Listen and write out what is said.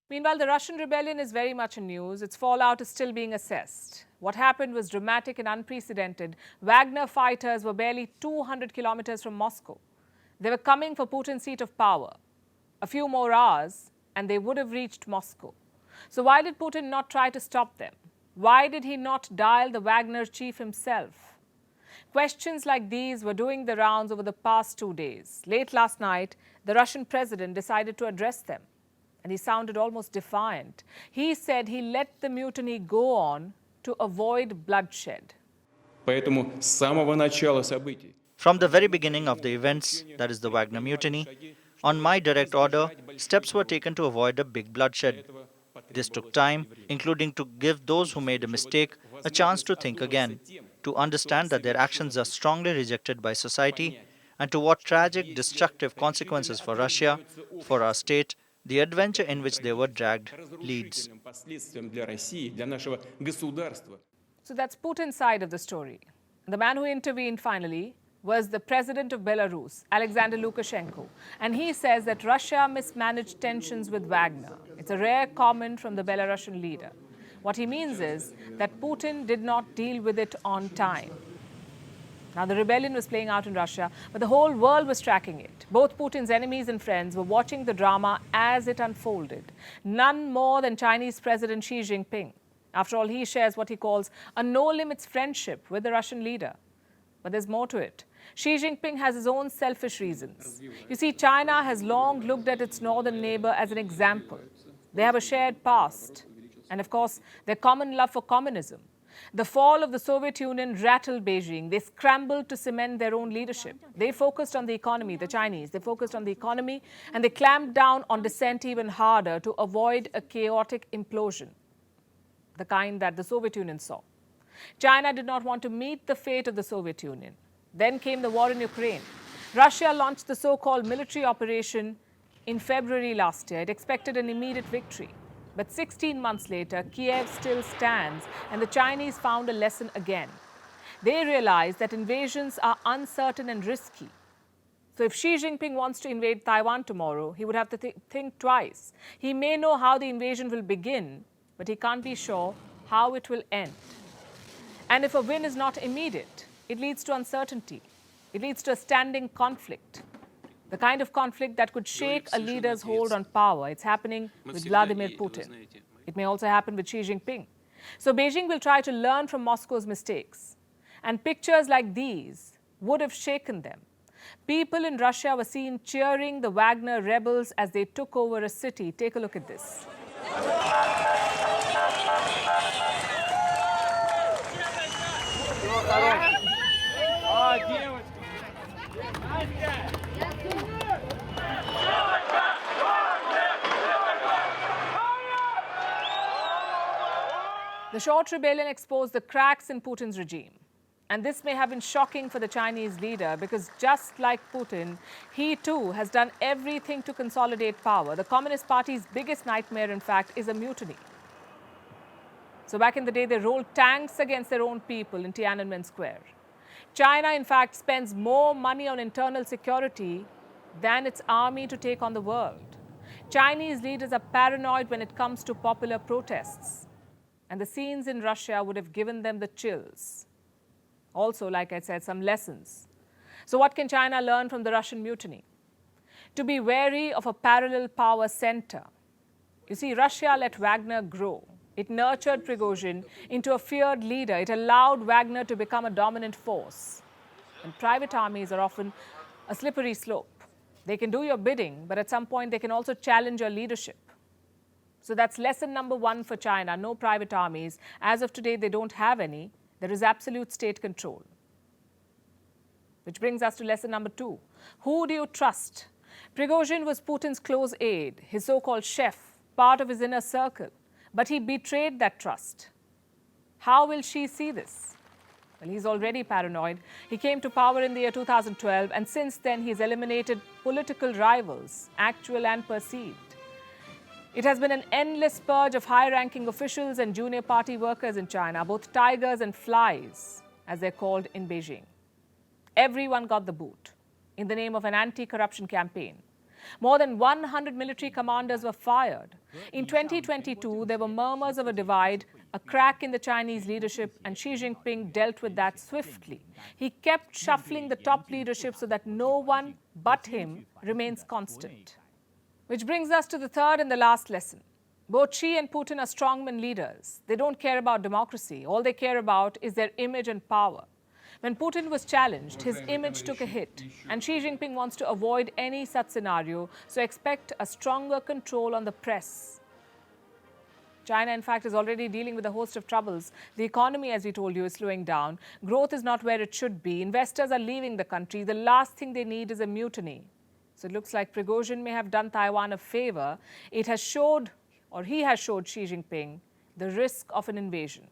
Meanwhile, the Russian rebellion is very much in news. Its fallout is still being assessed. What happened was dramatic and unprecedented. Wagner fighters were barely 200 kilometers from Moscow. They were coming for Putin's seat of power. A few more hours, and they would have reached Moscow. So why did Putin not try to stop them? Why did he not dial the Wagner chief himself? Questions like these were doing the rounds over the past 2 days. Late last night, the Russian president decided to address them. And he sounded almost defiant. He said he let the mutiny go on to avoid bloodshed. Поэтому с самого начала событий From the very beginning of the events, that is the Wagner mutiny, on my direct order, steps were taken to avoid a big bloodshed. This took time, including to give those who made a mistake a chance to think again, to understand that their actions are strongly rejected by society, and to what tragic, destructive consequences for Russia, for our state, the adventure in which they were dragged leads. последствиям для России, для нашего государства. So that's Putin's side of the story. The man who intervened finally was the president of Belarus, Alexander Lukashenko. And he says that Russia mismanaged tensions with Wagner. It's a rare comment from the Belarusian leader. What he means is that Putin did not deal with it on time. Now, the rebellion was playing out in Russia, but the whole world was tracking it. Both Putin's enemies and friends were watching the drama as it unfolded. None more than Chinese President Xi Jinping. After all, he shares what he calls a no-limits friendship with the Russian leader. But there's more to it. Xi Jinping has his own selfish reasons. You see, China has long looked at its northern neighbor as an example. They have a shared past. And of course, their common love for communism. The fall of the Soviet Union rattled Beijing. They scrambled to cement their own leadership. They focused on the economy, the Chinese. They focused on the economy, and they clamped down on dissent even harder to avoid a chaotic implosion, the kind that the Soviet Union saw. China did not want to meet the fate of the Soviet Union. Then came the war in Ukraine. Russia launched the so-called military operation in February last year. It expected an immediate victory. But 16 months later, Kiev still stands, and the Chinese found a lesson again. They realized that invasions are uncertain and risky. So if Xi Jinping wants to invade Taiwan tomorrow, he would have to think twice. He may know how the invasion will begin, but he can't be sure how it will end. And if a win is not immediate, it leads to uncertainty. It leads to a standing conflict. The kind of conflict that could shake a leader's hold on power. It's happening with Vladimir Putin. It may also happen with Xi Jinping. So Beijing will try to learn from Moscow's mistakes. And pictures like these would have shaken them. People in Russia were seen cheering the Wagner rebels as they took over a city. Take a look at this. The short rebellion exposed the cracks in Putin's regime. And this may have been shocking for the Chinese leader because just like Putin, he too has done everything to consolidate power. The Communist Party's biggest nightmare, in fact, is a mutiny. So back in the day, they rolled tanks against their own people in Tiananmen Square. China, in fact, spends more money on internal security than its army to take on the world. Chinese leaders are paranoid when it comes to popular protests. And the scenes in Russia would have given them the chills. Also, like I said, some lessons. So what can China learn from the Russian mutiny? To be wary of a parallel power center. You see, Russia let Wagner grow. It nurtured Prigozhin into a feared leader. It allowed Wagner to become a dominant force. And private armies are often a slippery slope. They can do your bidding, but at some point they can also challenge your leadership. So that's lesson number one for China, no private armies. As of today, they don't have any. There is absolute state control. Which brings us to lesson number two. Who do you trust? Prigozhin was Putin's close aide, his so-called chef, part of his inner circle. But he betrayed that trust. How will Xi see this? Well, he's already paranoid. He came to power in the year 2012, and since then he's eliminated political rivals, actual and perceived. It has been an endless purge of high-ranking officials and junior party workers in China, both tigers and flies, as they're called in Beijing. Everyone got the boot in the name of an anti-corruption campaign. More than 100 military commanders were fired. In 2022, there were murmurs of a divide, a crack in the Chinese leadership, and Xi Jinping dealt with that swiftly. He kept shuffling the top leadership so that no one but him remains constant. Which brings us to the third and the last lesson. Both Xi and Putin are strongman leaders. They don't care about democracy. All they care about is their image and power. When Putin was challenged, his image took a hit, and Xi Jinping wants to avoid any such scenario, so expect a stronger control on the press. China, in fact, is already dealing with a host of troubles. The economy, as we told you, is slowing down. Growth is not where it should be. Investors are leaving the country. The last thing they need is a mutiny. So it looks like Prigozhin may have done Taiwan a favor. He has showed Xi Jinping the risk of an invasion.